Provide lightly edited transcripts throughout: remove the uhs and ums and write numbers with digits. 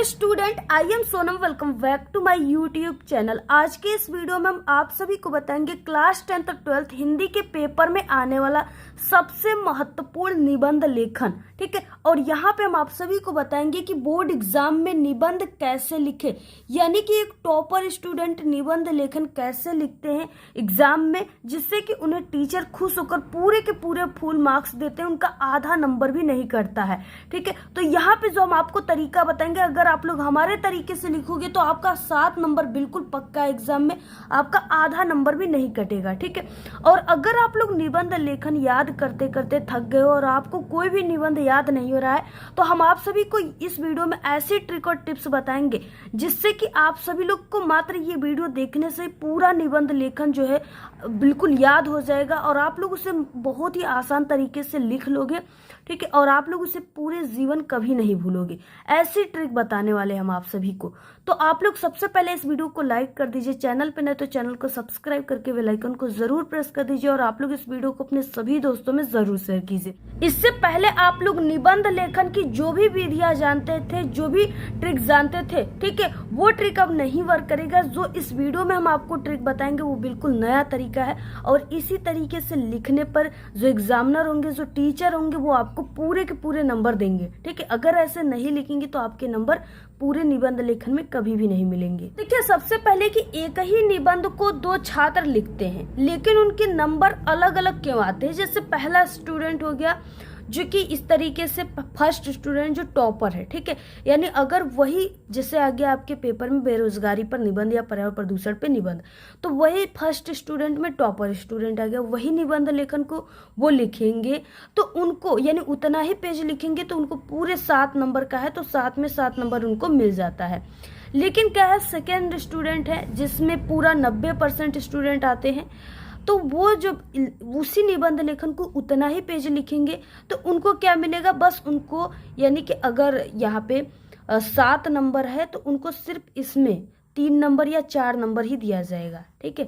Hello student, I am Sonam. Welcome back to my YouTube channel. आज के इस video में हम आप सभी को बताएंगे क्लास 10th और 12th हिंदी के पेपर में आने वाला सबसे महत्वपूर्ण निबंध लेखन। ठीक है, और यहाँ पे हम आप सभी को बताएंगे कि बोर्ड एग्जाम में निबंध कैसे लिखे, यानी कि एक टॉपर स्टूडेंट निबंध लेखन कैसे लिखते हैं एग्जाम में, जिससे कि उन्हें टीचर खुश होकर पूरे के पूरे फुल मार्क्स देते हैं, उनका आधा नंबर भी नहीं कटता है। ठीक है, तो यहाँ पे जो हम आपको तरीका बताएंगे, अगर आप लोग हमारे तरीके से लिखोगे तो आपका 7 नंबर बिल्कुल पक्का एग्जाम में, आपका आधा नंबर भी नहीं कटेगा। ठीक है, और अगर आप लोग निबंध लेखन याद करते करते थक गए हो और आपको कोई भी निबंध याद नहीं हो रहा है, तो हम आप सभी को इस वीडियो में ऐसी ट्रिक और टिप्स बताएंगे जिससे कि आप सभी लोग को मात्र ये वीडियो देखने से पूरा निबंध लेखन जो है बिल्कुल याद हो जाएगा और आप लोग उसे बहुत ही आसान तरीके से लिख लोगे। ठीक है, और आप लोग उसे पूरे जीवन कभी नहीं भूलोगे। ऐसी ट्रिक बताने वाले हम आप सभी को। तो आप लोग सबसे पहले इस वीडियो को लाइक कर दीजिए, चैनल पे नहीं तो चैनल को सब्सक्राइब करके बेल आइकन को जरूर प्रेस कर दीजिए और आप लोग इस वीडियो को अपने सभी दोस्तों में जरूर शेयर कीजिए। इससे पहले आप लोग निबंध लेखन की जो भी विधियां जानते थे, जो भी ट्रिक जानते थे, ठीक है, वो ट्रिक अब नहीं वर्क करेगा। जो इस वीडियो में हम आपको ट्रिक बताएंगे वो बिल्कुल नया तरीका है और इसी तरीके से लिखने पर जो एग्जामिनर होंगे, जो टीचर होंगे, वो आपको पूरे के पूरे नंबर देंगे। ठीक है, अगर ऐसे नहीं लिखेंगे तो आपके नंबर पूरे निबंध लेखन में कभी भी नहीं मिलेंगे। देखिए, सबसे पहले कि एक ही निबंध को 2 छात्र लिखते हैं लेकिन उनके नंबर अलग अलग क्यों आते हैं। जैसे पहला स्टूडेंट हो गया जो कि इस तरीके से फर्स्ट स्टूडेंट जो टॉपर है। ठीक है, यानी अगर वही जैसे आ गया आपके पेपर में बेरोजगारी पर निबंध या पर्यावरण प्रदूषण पे निबंध, तो वही फर्स्ट स्टूडेंट में टॉपर स्टूडेंट आ गया, वही निबंध लेखन को वो लिखेंगे तो उनको यानी उतना ही पेज लिखेंगे तो उनको पूरे 7 नंबर का है तो 7 में 7 नंबर उनको मिल जाता है। लेकिन क्या है, सेकेंड स्टूडेंट है जिसमें पूरा 90% स्टूडेंट आते हैं, तो वो जो उसी निबंध लेखन को उतना ही पेज लिखेंगे तो उनको क्या मिलेगा, बस उनको यानी कि अगर यहाँ पे 7 नंबर है तो उनको सिर्फ इसमें 3 नंबर या 4 नंबर ही दिया जाएगा। ठीक है,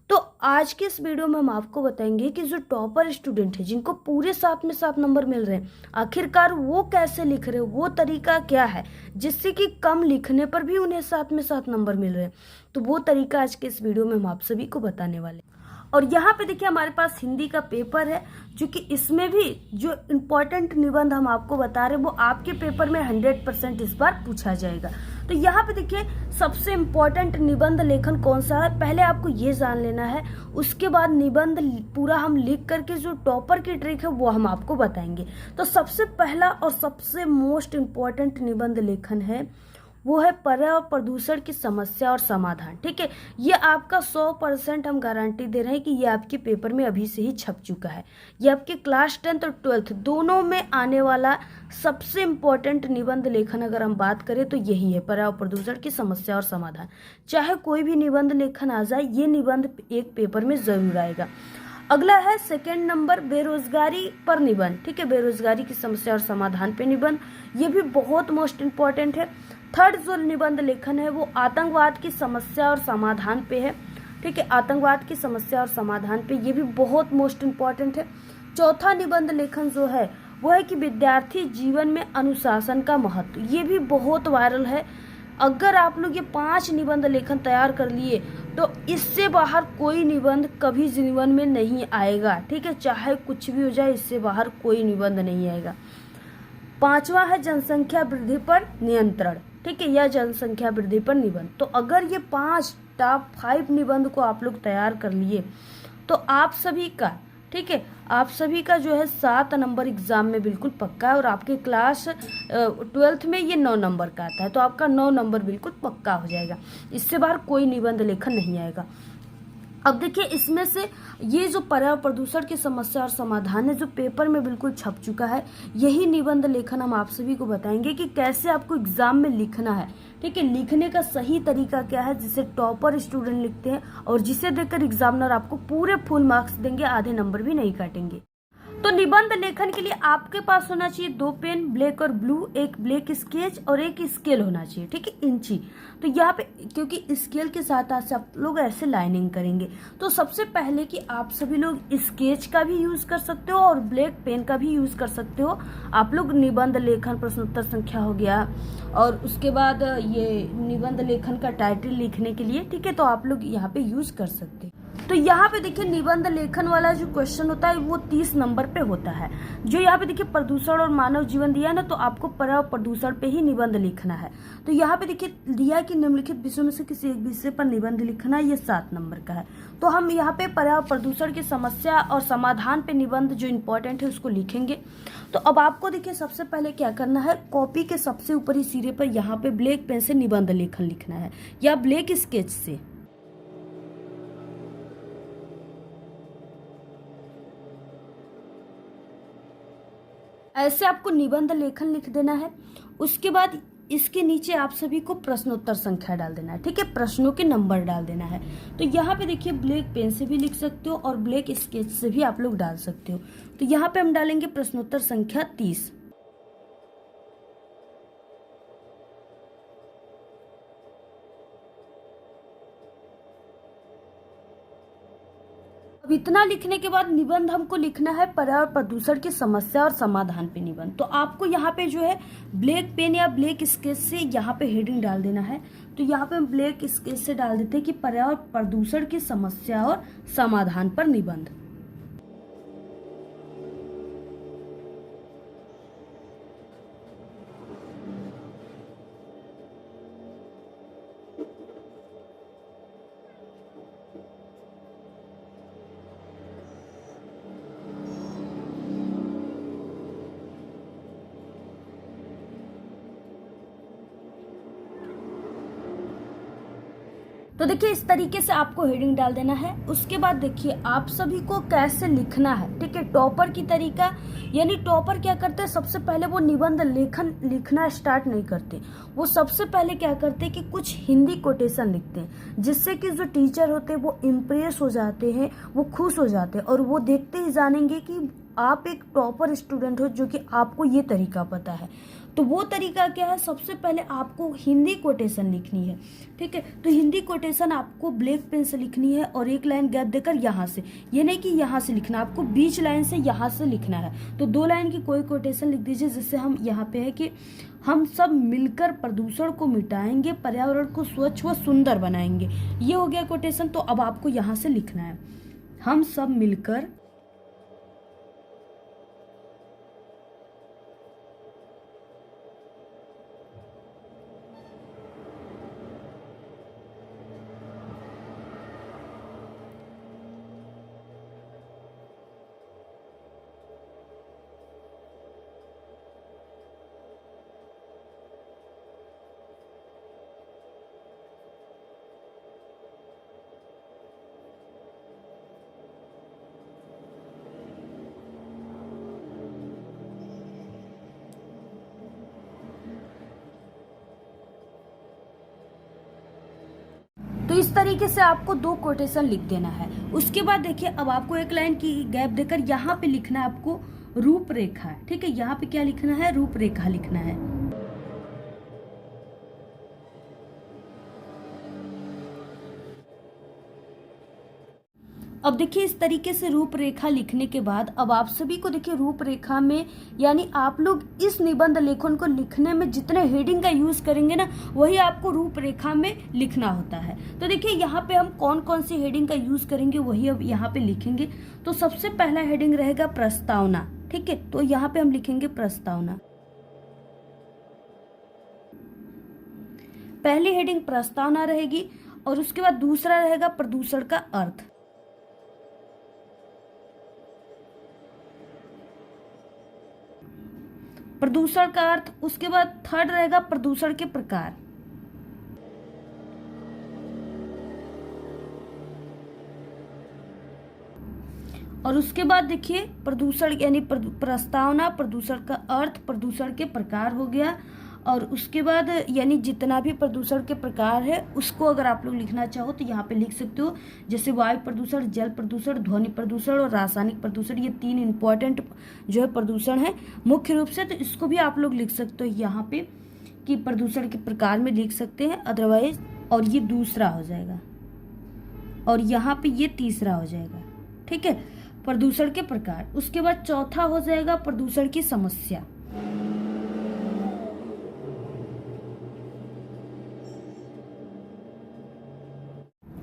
तो आज के इस वीडियो में हम आपको बताएंगे कि जो टॉपर स्टूडेंट है जिनको पूरे 7 में 7 नंबर मिल रहे हैं, आखिरकार वो कैसे लिख रहे हैं, वो तरीका क्या है जिससे कि कम लिखने पर भी उन्हें 7 में 7 नंबर मिल रहे हैं। तो वो तरीका आज के इस वीडियो में हम आप सभी को बताने वाले हैं। और यहाँ पे देखिए हमारे पास हिंदी का पेपर है जो कि इसमें भी जो इम्पोर्टेंट निबंध हम आपको बता रहे हैं वो आपके पेपर में 100% इस बार पूछा जाएगा। तो यहाँ पे देखिए सबसे इम्पोर्टेंट निबंध लेखन कौन सा है, पहले आपको ये जान लेना है। उसके बाद निबंध पूरा हम लिख करके जो टॉपर की ट्रिक है वो हम आपको बताएंगे। तो सबसे पहला और सबसे मोस्ट इम्पोर्टेंट निबंध लेखन है वो है पर्यावरण प्रदूषण की समस्या और समाधान। ठीक है, ये आपका 100% हम गारंटी दे रहे हैं कि ये आपके पेपर में अभी से ही छप चुका है। ये आपके क्लास 10th और 12th दोनों में आने वाला सबसे इम्पोर्टेंट निबंध लेखन अगर हम बात करें तो यही है, पर्यावरण प्रदूषण की समस्या और समाधान। चाहे कोई भी निबंध लेखन आ जाए, ये निबंध एक पेपर में जरूर आएगा। अगला है सेकेंड नंबर बेरोजगारी पर निबंध। ठीक है, बेरोजगारी की समस्या और समाधान पे निबंध, ये भी बहुत मोस्ट इम्पोर्टेंट है। थर्ड जो निबंध लेखन है वो आतंकवाद की समस्या और समाधान पे है। ठीक है, आतंकवाद की समस्या और समाधान पे, ये भी बहुत मोस्ट इम्पोर्टेंट है। चौथा निबंध लेखन जो है वो है कि विद्यार्थी जीवन में अनुशासन का महत्व, ये भी बहुत वायरल है। अगर आप लोग ये 5 निबंध लेखन तैयार कर लिए तो इससे बाहर कोई निबंध कभी जीवन में नहीं आएगा। ठीक है, चाहे कुछ भी हो जाए, इससे बाहर कोई निबंध नहीं आएगा। 5वां है जनसंख्या वृद्धि पर नियंत्रण। ठीक है, यह जनसंख्या वृद्धि पर निबंध। तो अगर ये 5 टॉप 5 निबंध को आप लोग तैयार कर लिए तो आप सभी का, ठीक है, आप सभी का जो है 7 नंबर एग्जाम में बिल्कुल पक्का है और आपके क्लास 12th में ये 9 नंबर का आता है तो आपका 9 नंबर बिल्कुल पक्का हो जाएगा। इससे बाहर कोई निबंध लेखन नहीं आएगा। अब देखिए इसमें से ये जो पर्यावरण प्रदूषण की समस्या और समाधान है जो पेपर में बिल्कुल छप चुका है, यही निबंध लेखन हम आप सभी को बताएंगे कि कैसे आपको एग्जाम में लिखना है। ठीक है, लिखने का सही तरीका क्या है जिसे टॉपर स्टूडेंट लिखते हैं और जिसे देखकर एग्जामिनर आपको पूरे फुल मार्क्स देंगे, आधे नंबर भी नहीं काटेंगे। तो निबंध लेखन के लिए आपके पास होना चाहिए 2 पेन, ब्लैक और ब्लू, एक ब्लैक स्केच और एक स्केल होना चाहिए, ठीक है, इंची। तो यहाँ पे क्योंकि स्केल के साथ साथ आप लोग ऐसे लाइनिंग करेंगे, तो सबसे पहले कि आप सभी लोग स्केच का भी यूज कर सकते हो और ब्लैक पेन का भी यूज कर सकते हो। आप लोग निबंध लेखन प्रश्नोत्तर संख्या हो गया, और उसके बाद ये निबंध लेखन का टाइटल लिखने के लिए, ठीक है, तो आप लोग यहाँ पे यूज कर सकते हैं। तो यहाँ पे देखिए निबंध लेखन वाला जो क्वेश्चन होता है वो 30 नंबर पे होता है। जो यहाँ पे देखिए प्रदूषण और मानव जीवन दिया है ना, तो आपको प्रदूषण पे ही निबंध लिखना है। तो यहाँ पे देखिए दिया कि निम्नलिखित विषयों में से किसी एक विषय पर निबंध लिखना, ये 7 नंबर का है। तो हम यहाँ पे पर्यावरण प्रदूषण की समस्या और समाधान पे निबंध जो इम्पोर्टेंट है उसको लिखेंगे। तो अब आपको देखिए सबसे पहले क्या करना है, कॉपी के सबसे ऊपरी सिरे पर यहाँ पे ब्लैक पेन से निबंध लेखन लिखना है या ब्लैक स्केच से। ऐसे आपको निबंध लेखन लिख देना है। उसके बाद इसके नीचे आप सभी को प्रश्नोत्तर संख्या डाल देना है, ठीक है, प्रश्नों के नंबर डाल देना है। तो यहाँ पे देखिए ब्लैक पेन से भी लिख सकते हो और ब्लैक स्केच से भी आप लोग डाल सकते हो। तो यहाँ पे हम डालेंगे प्रश्नोत्तर संख्या 30। अब इतना लिखने के बाद निबंध हमको लिखना है पर्यावरण प्रदूषण की समस्या और समाधान पे निबंध। तो आपको यहाँ पे जो है ब्लैक पेन या ब्लैक स्केच से यहाँ पे हेडिंग डाल देना है। तो यहाँ पे हम ब्लैक स्केच से डाल देते हैं कि पर्यावरण प्रदूषण की समस्या और समाधान पर निबंध। तो देखिए इस तरीके से आपको हेडिंग डाल देना है। उसके बाद देखिए आप सभी को कैसे लिखना है, ठीक है, टॉपर की तरीका। यानी टॉपर क्या करते हैं, सबसे पहले वो निबंध लेखन लिखना स्टार्ट नहीं करते, वो सबसे पहले क्या करते हैं कि कुछ हिंदी कोटेशन लिखते हैं, जिससे कि जो टीचर होते हैं वो इम्प्रेस हो जाते हैं, वो खुश हो जाते हैं और वो देखते ही जानेंगे कि आप एक टॉपर स्टूडेंट हो, जो कि आपको ये तरीका पता है। तो वो तरीका क्या है, सबसे पहले आपको हिंदी कोटेशन लिखनी है, ठीक है। तो हिंदी कोटेशन आपको ब्लैक पेन से लिखनी है और एक लाइन गैप देकर यहाँ से, ये नहीं कि यहाँ से लिखना, आपको बीच लाइन से यहाँ से लिखना है। तो 2 लाइन की कोई कोटेशन लिख दीजिए, जिससे हम यहाँ पे है कि हम सब मिलकर प्रदूषण को मिटाएंगे, पर्यावरण को स्वच्छ व सुंदर बनाएंगे। ये हो गया कोटेशन। तो अब आपको यहाँ से लिखना है, हम सब मिलकर तो इस तरीके से आपको 2 कोटेशन लिख देना है। उसके बाद देखिए अब आपको एक लाइन की गैप देकर यहाँ पे लिखना है आपको रूपरेखा, ठीक है। यहाँ पे क्या लिखना है, रूपरेखा लिखना है। अब देखिए इस तरीके से रूपरेखा लिखने के बाद अब आप सभी को देखिए रूपरेखा में, यानी आप लोग इस निबंध लेखन को लिखने में जितने हेडिंग का यूज करेंगे ना, वही आपको रूपरेखा में लिखना होता है। तो देखिए यहाँ पे हम कौन कौन सी हेडिंग का यूज करेंगे वही अब यहाँ पे लिखेंगे। तो सबसे पहला हेडिंग रहेगा प्रस्तावना, ठीक है। तो यहाँ पे हम लिखेंगे प्रस्तावना, पहली हेडिंग प्रस्तावना रहेगी। और उसके बाद दूसरा रहेगा प्रदूषण का अर्थ, प्रदूषण का अर्थ। उसके बाद थर्ड रहेगा प्रदूषण के प्रकार। और उसके बाद देखिए प्रदूषण यानी प्रस्तावना, प्रदूषण का अर्थ, प्रदूषण के प्रकार हो गया। और उसके बाद यानी जितना भी प्रदूषण के प्रकार है उसको अगर आप लोग लिखना चाहो तो यहाँ पे लिख सकते हो। जैसे वायु प्रदूषण, जल प्रदूषण, ध्वनि प्रदूषण और रासायनिक प्रदूषण, ये 3 इंपॉर्टेंट जो है प्रदूषण है मुख्य रूप से। तो इसको भी आप लोग लिख सकते हो यहाँ पे कि प्रदूषण के प्रकार में लिख सकते हैं अदरवाइज। और ये दूसरा हो जाएगा और यहाँ पे ये तीसरा हो जाएगा। ठीक है, प्रदूषण के प्रकार। उसके बाद चौथा हो जाएगा प्रदूषण की समस्या।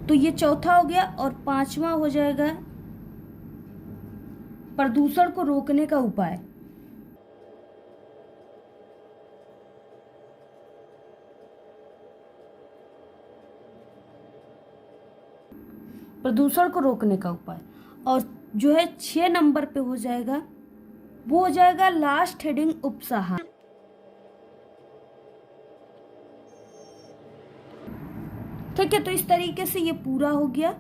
तो ये चौथा हो गया। और पांचवा हो जाएगा प्रदूषण को रोकने का उपाय। प्रदूषण को रोकने का उपाय। और जो है 6 नंबर पे हो जाएगा, वो हो जाएगा लास्ट हेडिंग उपसंहार। ठीक है, तो इस तरीके से ये पूरा हो गया।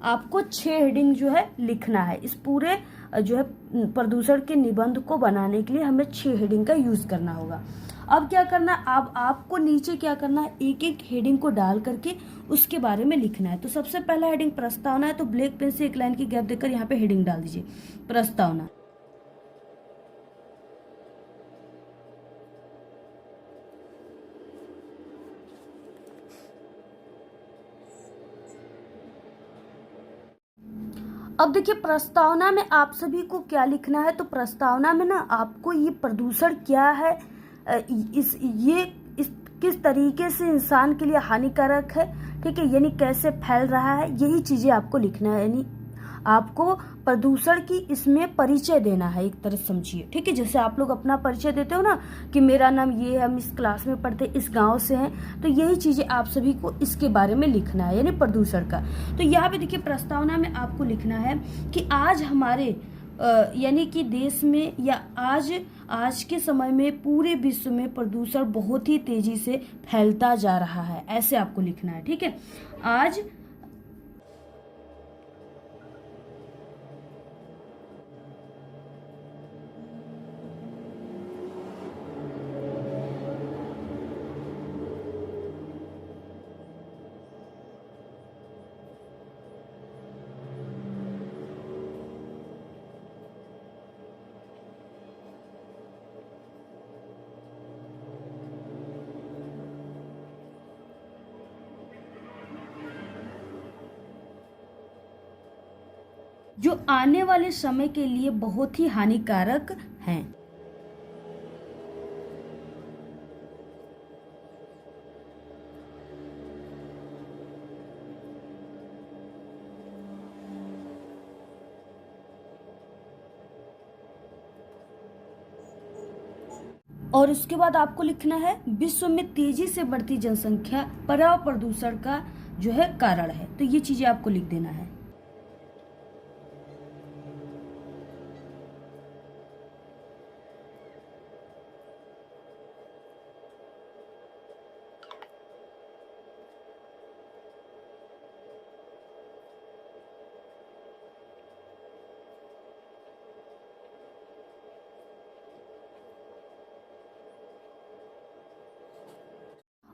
आपको 6 हेडिंग जो है लिखना है। इस पूरे जो है प्रदूषण के निबंध को बनाने के लिए हमें 6 हेडिंग का यूज करना होगा। अब क्या करना, अब आपको नीचे क्या करना है, एक एक हेडिंग को डाल करके उसके बारे में लिखना है। तो सबसे पहला हेडिंग प्रस्तावना है, तो ब्लैक पेन से एक लाइन की गैप देकर यहाँ पे हेडिंग डाल दीजिए, प्रस्तावना। अब देखिए प्रस्तावना में आप सभी को क्या लिखना है। तो प्रस्तावना में ना आपको ये प्रदूषण क्या है, इस किस तरीके से इंसान के लिए हानिकारक है, ठीक है, यानी कैसे फैल रहा है, यही चीजें आपको लिखना है। यानी आपको प्रदूषण की इसमें परिचय देना है, एक तरह समझिए। ठीक है, जैसे आप लोग अपना परिचय देते हो ना कि मेरा नाम ये है, हम इस क्लास में पढ़ते, इस गांव से हैं, तो यही चीजें आप सभी को इसके बारे में लिखना है, यानी प्रदूषण का। तो यहाँ पे देखिए प्रस्तावना में आपको लिखना है कि आज हमारे यानी कि देश में या आज के समय में पूरे विश्व में प्रदूषण बहुत ही तेजी से फैलता जा रहा है, ऐसे आपको लिखना है। ठीक है, आज जो आने वाले समय के लिए बहुत ही हानिकारक हैं। और उसके बाद आपको लिखना है विश्व में तेजी से बढ़ती जनसंख्या पर्यावरण प्रदूषण का जो है कारण है। तो ये चीजें आपको लिख देना है।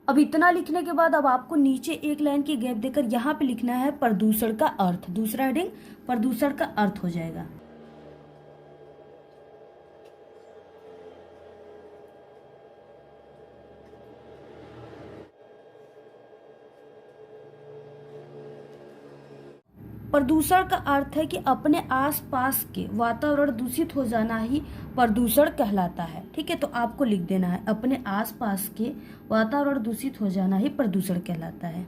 अब इतना लिखने के बाद अब आपको नीचे एक लाइन की गैप देकर यहाँ पे लिखना है प्रदूषण का अर्थ। दूसरा हेडिंग प्रदूषण का अर्थ हो जाएगा। प्रदूषण का अर्थ है कि अपने आसपास के वातावरण दूषित हो जाना ही प्रदूषण कहलाता है। ठीक है, तो आपको लिख देना है अपने आसपास के वातावरण दूषित हो जाना ही प्रदूषण कहलाता है।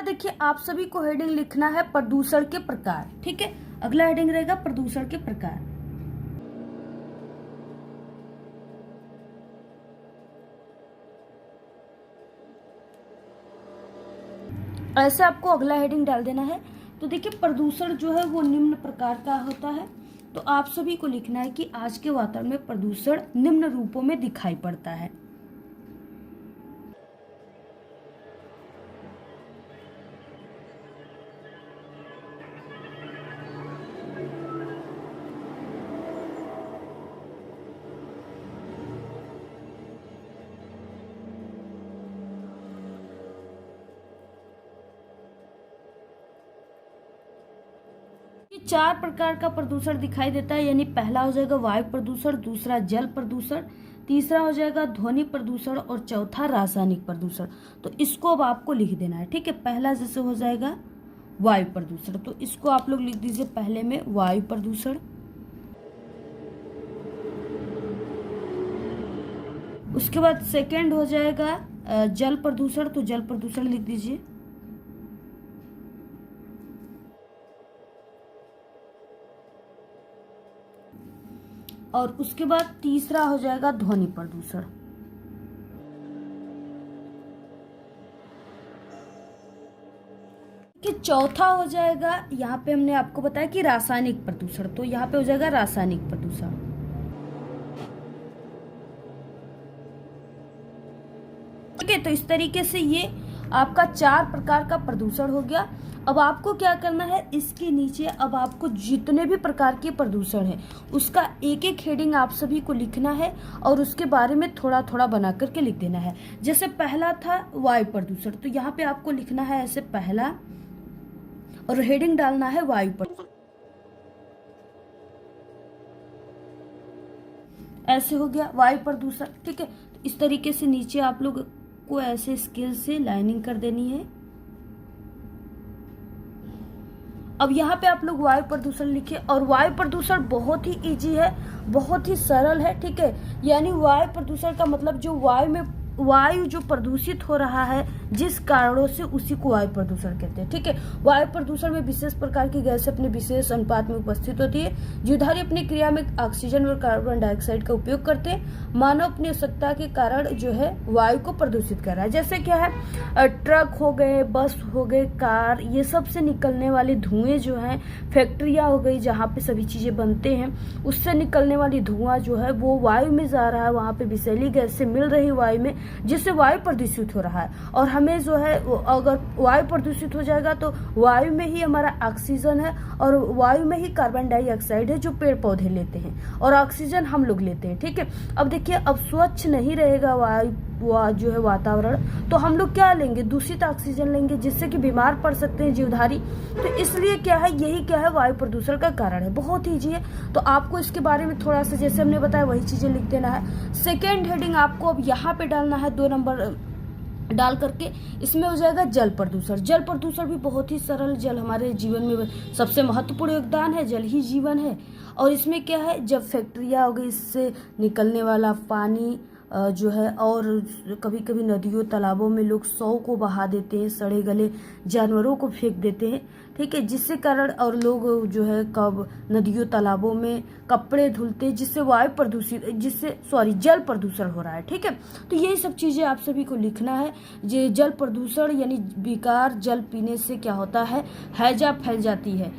देखिए आप सभी को हेडिंग लिखना है प्रदूषण के प्रकार। ठीक है, अगला हेडिंग रहेगा प्रदूषण के प्रकार। ऐसे आपको अगला हेडिंग डाल देना है। तो देखिए प्रदूषण जो है वो निम्न प्रकार का होता है। तो आप सभी को लिखना है कि आज के वातावरण में प्रदूषण निम्न रूपों में दिखाई पड़ता है। ये 4 प्रकार का प्रदूषण दिखाई देता है, यानी पहला हो जाएगा वायु प्रदूषण, दूसरा जल प्रदूषण, तीसरा हो जाएगा ध्वनि प्रदूषण और चौथा रासायनिक प्रदूषण। तो इसको अब आपको लिख देना है, ठीक है। पहला जैसे हो जाएगा वायु प्रदूषण, तो इसको आप लोग लिख दीजिए पहले में वायु प्रदूषण। उसके बाद सेकंड हो जाएगा जल प्रदूषण, तो जल प्रदूषण लिख दीजिए। और उसके बाद तीसरा हो जाएगा ध्वनि प्रदूषण। कि चौथा हो जाएगा, यहाँ पे हमने आपको बताया कि रासायनिक प्रदूषण, तो यहाँ पे हो जाएगा रासायनिक प्रदूषण। ठीक है, तो इस तरीके से ये आपका 4 प्रकार का प्रदूषण हो गया। अब आपको क्या करना है, इसके नीचे अब आपको जितने भी प्रकार के प्रदूषण है उसका एक एक हेडिंग आप सभी को लिखना है और उसके बारे में थोड़ा थोड़ा बना करके लिख देना है। जैसे पहला था वायु प्रदूषण, तो यहाँ पे आपको लिखना है ऐसे पहला और हेडिंग डालना है वायु प्रदूषण। ऐसे हो गया वायु प्रदूषण, ठीक है। इस तरीके से नीचे आप लोग को ऐसे स्केल से लाइनिंग कर देनी है। अब यहाँ पे आप लोग वायु प्रदूषण लिखे, और वायु प्रदूषण बहुत ही इजी है, बहुत ही सरल है, ठीक है। यानी वायु प्रदूषण का मतलब जो वायु जो प्रदूषित हो रहा है जिस कारणों से, उसी को वायु प्रदूषण कहते हैं, ठीक है। वायु प्रदूषण में विशेष प्रकार की गैसें अपने विशेष अनुपात में उपस्थित होती है। जीवधारी अपनी क्रिया में ऑक्सीजन और कार्बन डाइऑक्साइड का उपयोग करते हैं। मानव अपनी आवश्यकता के कारण जो है वायु को प्रदूषित कर रहा है। जैसे क्या है, ट्रक हो गए, बस हो गए, कार, ये सब से निकलने वाले धुएं जो है, फैक्ट्रियाँ हो गई जहाँ पे सभी चीजें बनते हैं, उससे निकलने वाली धुआं जो है वो वायु में जा रहा है, वहाँ पे विषैली गैसें मिल रही वायु में, जिससे वायु प्रदूषित हो रहा है। और हमें जो है अगर वायु प्रदूषित हो जाएगा तो वायु में ही हमारा ऑक्सीजन है और वायु में ही कार्बन डाइऑक्साइड है जो पेड़ पौधे लेते हैं, और ऑक्सीजन हम लोग लेते हैं, ठीक है। अब देखिए, अब स्वच्छ नहीं रहेगा वायु जो है वातावरण, तो हम लोग क्या लेंगे, दूषित ऑक्सीजन लेंगे, जिससे कि बीमार पड़ सकते हैं जीवधारी। तो इसलिए क्या है, यही क्या है, वायु प्रदूषण का कारण है। बहुत ईजी है, तो आपको इसके बारे में थोड़ा सा जैसे हमने बताया वही चीजें लिख देना है। सेकेंड हेडिंग आपको अब यहाँ पे डालना है, 2 नंबर डाल करके, इसमें हो जाएगा जल प्रदूषण। जल प्रदूषण भी बहुत ही सरल, जल हमारे जीवन में सबसे महत्वपूर्ण योगदान है, जल ही जीवन है। और इसमें क्या है, जब फैक्ट्रियाँ हो गई, इससे निकलने वाला पानी जो है, और कभी कभी नदियों तालाबों में लोग शव को बहा देते हैं, सड़े गले जानवरों को फेंक देते हैं, ठीक है, जिससे कारण, और लोग जो है कब नदियों तालाबों में कपड़े धुलते हैं, जिससे वायु प्रदूषित, जल प्रदूषण हो रहा है, ठीक है। तो यही सब चीजें आप सभी को लिखना है। ये जल प्रदूषण यानी बेकार जल पीने से क्या होता है, हैजा फैल जाती है,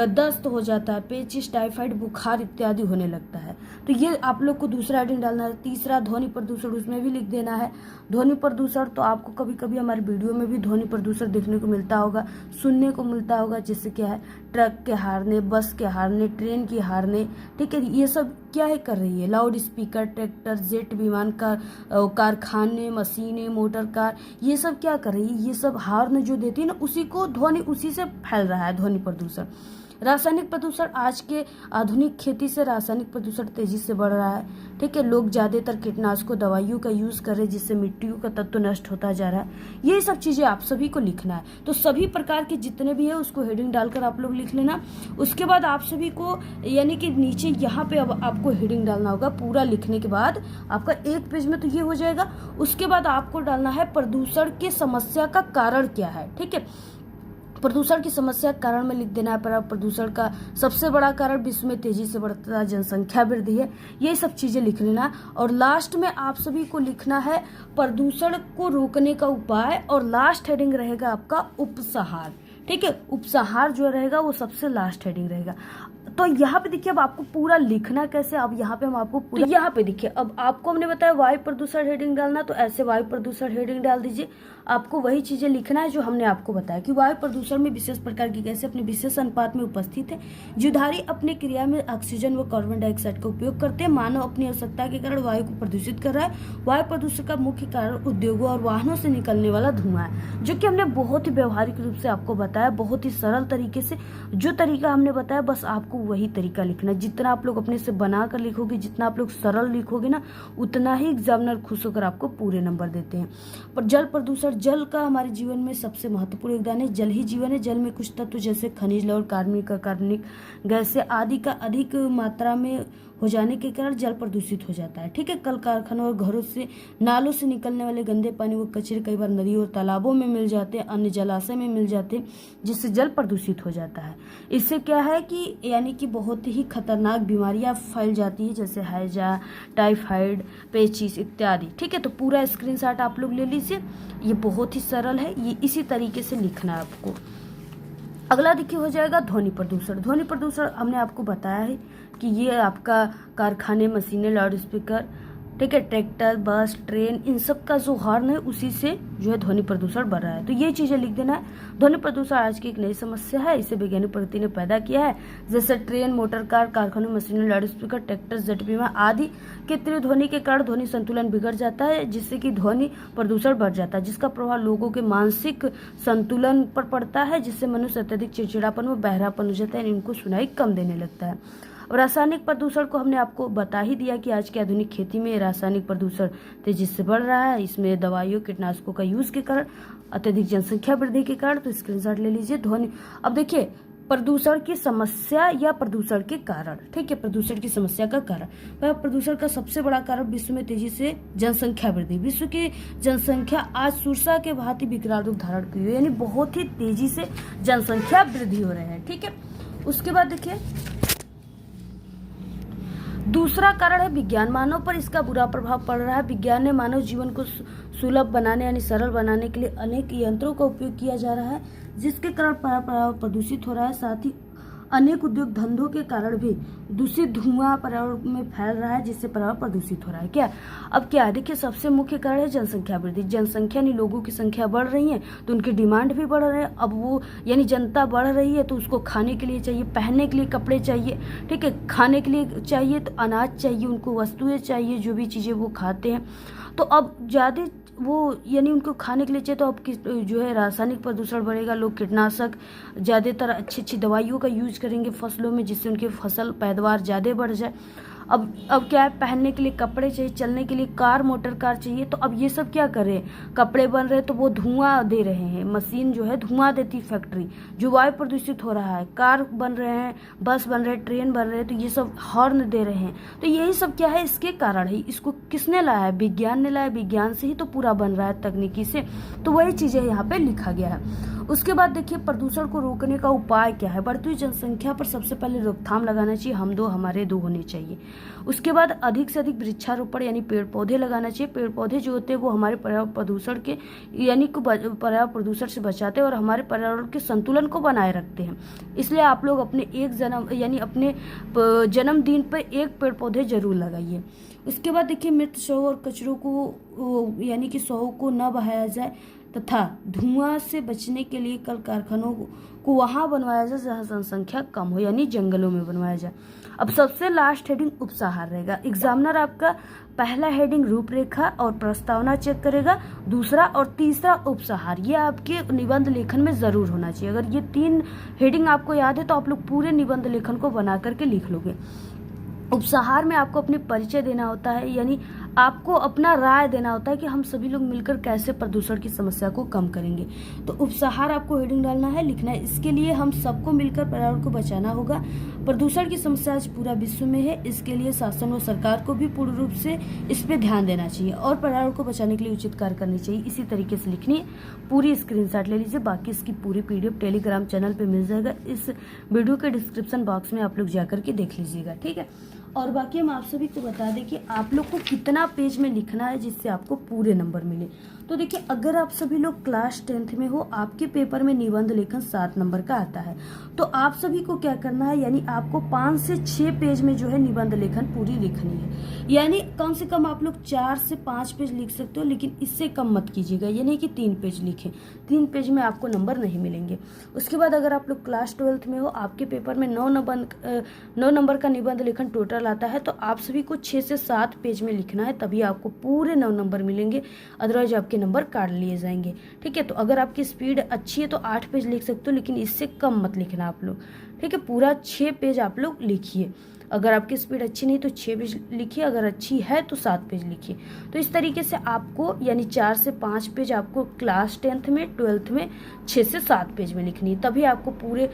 दस्त हो जाता है, पेचिश, टाइफाइड, बुखार इत्यादि होने लगता है। तो ये आप लोग को दूसरा हेडिंग डालना है। तीसरा ध्वनि प्रदूषण, उसमें भी लिख देना है ध्वनि प्रदूषण। तो आपको कभी कभी हमारे वीडियो में भी ध्वनि प्रदूषण देखने को मिलता होगा, सुनने को मिलता होगा, जिससे क्या है, ट्रक के हारने, बस के हारने, ट्रेन की हारने, ठीक है, ये सब क्या है कर रही है, लाउड स्पीकर, ट्रैक्टर, जेट विमान का कारखाने, मशीनें, मोटर कार, ये सब क्या कर रही है, ये सब हार्न जो देती है ना, उसी को ध्वनि, उसी से फैल रहा है ध्वनि प्रदूषण। रासायनिक प्रदूषण, आज के आधुनिक खेती से रासायनिक प्रदूषण तेजी से बढ़ रहा है, ठीक है। लोग ज्यादातर कीटनाशकों, दवाइयों का यूज कर रहे हैं, जिससे मिट्टियों का तत्व नष्ट होता जा रहा है। ये सब चीजें आप सभी को लिखना है। तो सभी प्रकार के जितने भी है उसको हेडिंग डालकर आप लोग लिख लेना। उसके बाद आप सभी को यानी कि नीचे यहाँ पे अब आपको हेडिंग डालना होगा। पूरा लिखने के बाद आपका एक पेज में तो ये हो जाएगा। उसके बाद आपको डालना है प्रदूषण की समस्या का कारण क्या है, ठीक है। प्रदूषण की समस्या के कारण में लिख देना है। पर प्रदूषण का सबसे बड़ा कारण विश्व में तेजी से बढ़ता जनसंख्या वृद्धि है, ये सब चीजें लिख लेना। और लास्ट में आप सभी को लिखना है प्रदूषण को रोकने का उपाय, और लास्ट हेडिंग रहेगा आपका उपसंहार। ठीक है, उपसंहार जो रहेगा वो सबसे लास्ट हेडिंग रहेगा। तो यहाँ पे देखिए अब आपको पूरा लिखना कैसे, अब यहाँ पे हम आपको पूरा, यहाँ पे देखिए अब आपको हमने बताया वायु प्रदूषण हेडिंग डालना, तो ऐसे वायु प्रदूषण हेडिंग डाल दीजिए। आपको वही चीजें लिखना है जो हमने आपको बताया कि वायु प्रदूषण में विशेष प्रकार की गैसें अपने विशेष अनुपात में उपस्थित है। जीवधारी अपने क्रिया में ऑक्सीजन व कार्बन डाइऑक्साइड का उपयोग करते हैं। मानव अपनी आवश्यकता के कारण वायु को प्रदूषित कर रहा है। वायु प्रदूषण का मुख्य कारण उद्योगों और वाहनों से निकलने वाला धुआं है, जो कि हमने बहुत ही व्यवहारिक रूप से आपको बताया, बहुत ही सरल तरीके से। जो तरीका हमने बताया बस आपको वही तरीका लिखना है। जितना आप लोग अपने से बना कर लिखोगे, जितना आप लोग सरल लिखोगे ना, उतना ही एग्जामिनर खुश होकर आपको पूरे नंबर देते हैं। पर जल प्रदूषण, जल का हमारे जीवन में सबसे महत्वपूर्ण योगदान है। जल ही जीवन है। जल में कुछ तत्व जैसे खनिज लवण, कार्बनिक गैसें आदि का अधिक मात्रा में हो जाने के कारण जल प्रदूषित हो जाता है। ठीक है, कल कारखानों और घरों से, नालों से निकलने वाले गंदे पानी व कचरे कई बार नदियों और तालाबों में मिल जाते हैं, अन्य जलाशय में मिल जाते हैं, जिससे जल प्रदूषित हो जाता है। इससे क्या है कि यानी कि बहुत ही खतरनाक बीमारियां फैल जाती है, जैसे हैजा, टाइफाइड, पेचिस इत्यादि। ठीक है, तो पूरा स्क्रीनशॉट आप लोग ले लीजिए। ये बहुत ही सरल है, ये इसी तरीके से लिखना है आपको। अगला देखिए हो जाएगा ध्वनि प्रदूषण। ध्वनि प्रदूषण हमने आपको बताया है कि ये आपका कारखाने, मशीनें, लाउड स्पीकर, ठीक है, ट्रैक्टर, बस, ट्रेन, इन सब का जो हॉर्न है उसी से जो है ध्वनि प्रदूषण बढ़ रहा है। तो ये चीजें लिख देना है। ध्वनि प्रदूषण आज की एक नई समस्या है, इसे वैज्ञानिक प्रगति ने पैदा किया है। जैसे ट्रेन, मोटर कार, कारखानों, मशीनें, लाउड स्पीकर, ट्रैक्टर, जेट विमान आदि के तीव्र ध्वनि के कारण ध्वनि संतुलन बिगड़ जाता है, जिससे कि ध्वनि प्रदूषण बढ़ जाता है, जिसका प्रभाव लोगों के मानसिक संतुलन पर पड़ता है, जिससे मनुष्य अत्यधिक चिड़चिड़ापन व बहरापन हो जाता है, इनको सुनाई कम देने लगता है। और रासायनिक प्रदूषण को हमने आपको बता ही दिया कि आज की आधुनिक खेती में रासायनिक प्रदूषण तेजी से बढ़ रहा है। इसमें दवाइयों, कीटनाशकों का यूज के कारण, अत्यधिक जनसंख्या वृद्धि के कारण। तो स्क्रीनशॉट ले लीजिए। ध्वनि, अब देखिए प्रदूषण की समस्या या प्रदूषण के कारण। ठीक है, प्रदूषण की समस्या का कारण, प्रदूषण का सबसे बड़ा कारण विश्व में तेजी से जनसंख्या वृद्धि। विश्व की जनसंख्या आज सुरसा के भांति विकराल रूप धारण की हुई है, यानी बहुत ही तेजी से जनसंख्या वृद्धि हो रही है। ठीक है, उसके बाद देखिए दूसरा कारण है विज्ञान। मानव पर इसका बुरा प्रभाव पड़ रहा है। विज्ञान ने मानव जीवन को सुलभ बनाने यानी सरल बनाने के लिए अनेक यंत्रों का उपयोग किया जा रहा है, जिसके कारण पर्यावरण प्रदूषित हो रहा है। साथ ही अनेक उद्योग धंधों के कारण भी दूषित धुआं पर्यावरण में फैल रहा है, जिससे पर्यावरण प्रदूषित हो रहा है। क्या अब क्या देखिए सबसे मुख्य कारण है जनसंख्या वृद्धि। जनसंख्या यानी लोगों की संख्या बढ़ रही है तो उनकी डिमांड भी बढ़ रही है। अब वो यानी जनता बढ़ रही है तो उसको खाने के लिए चाहिए, पहनने के लिए कपड़े चाहिए, ठीक है, खाने के लिए चाहिए तो अनाज चाहिए, उनको वस्तुएं चाहिए, जो भी चीज़ें वो खाते हैं। तो अब ज़्यादा वो यानी उनको खाने के लिए चाहिए, तो अब जो है रासायनिक प्रदूषण बढ़ेगा। लोग कीटनाशक, ज़्यादातर अच्छी अच्छी दवाइयों का यूज करेंगे फसलों में, जिससे उनकी फसल पैदावार ज़्यादा बढ़ जाए। अब क्या है, पहनने के लिए कपड़े चाहिए, चलने के लिए कार, मोटर कार चाहिए। तो अब ये सब क्या कर रहे हैं, कपड़े बन रहे हैं तो वो धुआं दे रहे हैं, मशीन जो है धुआं देती, फैक्ट्री जो वायु प्रदूषित हो रहा है। कार बन रहे हैं, बस बन रहे हैं, ट्रेन बन रहे हैं, तो ये सब हॉर्न दे रहे हैं। तो यही सब क्या है, इसके कारण है। इसको किसने लाया है, विज्ञान ने लाया। विज्ञान से ही तो पूरा बन रहा है, तकनीकी से। तो वही चीजें यहाँ पे लिखा गया है। उसके बाद देखिए प्रदूषण को रोकने का उपाय क्या है। बढ़ती हुई जनसंख्या पर सबसे पहले रोकथाम लगाना चाहिए, हम दो हमारे दो होने चाहिए। उसके बाद अधिक से अधिक वृक्षारोपण यानी पेड़ पौधे लगाना चाहिए। पेड़ पौधे जो होते हैं वो हमारे पर्यावरण प्रदूषण के यानी पर्यावरण प्रदूषण से बचाते हैं और हमारे पर्यावरण के संतुलन को बनाए रखते हैं। इसलिए आप लोग अपने अपने जन्मदिन पर एक पेड़ पौधे जरूर लगाइए। उसके बाद देखिए मृत शव और कचरों को यानी कि शव को न बहाया जाए तथा धुआं से बचने के लिए कल कारखानों को वहां बनवाया जाए जहां जनसंख्या कम हो, यानी जंगलों में बनवाया जाए। अब सबसे लास्ट हेडिंग उपसंहार रहेगा। एग्जामिनर आपका पहला हेडिंग रूपरेखा और प्रस्तावना चेक करेगा, दूसरा और तीसरा उपसंहार। ये आपके निबंध लेखन में जरूर होना चाहिए। अगर ये 3 हेडिंग आपको याद है तो आप लोग पूरे निबंध लेखन को बना करके लिख लोगे। उपसंहार में आपको अपनी परिचय देना होता है, यानी आपको अपना राय देना होता है कि हम सभी लोग मिलकर कैसे प्रदूषण की समस्या को कम करेंगे। तो उपसंहार आपको हेडिंग डालना है, लिखना है, इसके लिए हम सबको मिलकर पर्यावरण को बचाना होगा। प्रदूषण की समस्या आज पूरा विश्व में है, इसके लिए शासन व सरकार को भी पूर्ण रूप से इस पे ध्यान देना चाहिए और पर्यावरण को बचाने के लिए उचित कार्य करनी चाहिए। इसी तरीके से लिखनी है, पूरी स्क्रीनशॉट ले लीजिए। बाकी इसकी पूरी PDF टेलीग्राम चैनल पे मिल जाएगा, इस वीडियो के डिस्क्रिप्शन बॉक्स में आप लोग जाकर के देख लीजिएगा, ठीक है। और बाकी हम आप सभी को बता दें कि आप लोग को कितना पेज में लिखना है जिससे आपको पूरे नंबर मिले। तो देखिए, अगर आप सभी लोग क्लास 10th में हो, आपके पेपर में निबंध लेखन 7 नंबर का आता है, तो आप सभी को क्या करना है, यानी आपको 5 से 6 पेज में जो है निबंध लेखन पूरी लिखनी है। यानी कम से कम आप लोग 4 से 5 पेज लिख सकते हो, लेकिन इससे कम मत कीजिएगा। ये नहीं कि 3 पेज लिखें, 3 पेज में आपको नंबर नहीं मिलेंगे। उसके बाद अगर आप लोग क्लास 12th में हो, आपके पेपर में 9 नंबर का निबंध लेखन टोटल आता है, तो आप सभी को 6 से 7 पेज में लिखना है, तभी आपको पूरे 9 नंबर मिलेंगे, अदरवाइज आपके नंबर काट लिए जाएंगे, ठीक है। तो अगर आपकी स्पीड अच्छी है तो 8 पेज लिख सकते हो, लेकिन इससे कम मत लिखना आप लोग, ठीक है। पूरा 6 पेज आप लोग लिखिए। अगर आपकी स्पीड अच्छी नहीं तो 6 पेज लिखिए, अगर अच्छी है तो 7 पेज लिखिए। तो इस तरीके से आपको यानी 4 से 5 पेज आपको क्लास 10th में, 12th में 6 से 7 पेज में लिखनी है, तभी आपको पूरे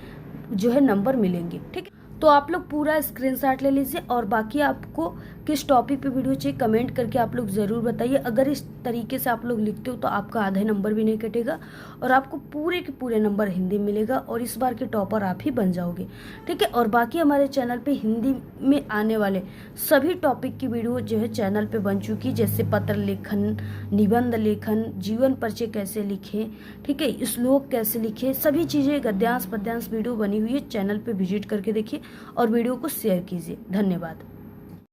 जो है नंबर मिलेंगे, ठीक है। तो आप लोग पूरा स्क्रीनशॉट ले लीजिए। और बाकी आपको किस टॉपिक पे वीडियो चाहिए कमेंट करके आप लोग ज़रूर बताइए। अगर इस तरीके से आप लोग लिखते हो तो आपका आधे नंबर भी नहीं कटेगा और आपको पूरे के पूरे नंबर हिंदी मिलेगा और इस बार के टॉपर आप ही बन जाओगे, ठीक है। और बाकी हमारे चैनल पे हिंदी में आने वाले सभी टॉपिक की वीडियो जो है चैनल पे बन चुकी, जैसे पत्र लेखन, निबंध लेखन, जीवन परिचय कैसे लिखें, ठीक है, श्लोक कैसे लिखें, सभी चीज़ें गद्यांश पद्यांश वीडियो बनी हुई है। चैनल पे विजिट करके देखिए और वीडियो को शेयर कीजिए। धन्यवाद।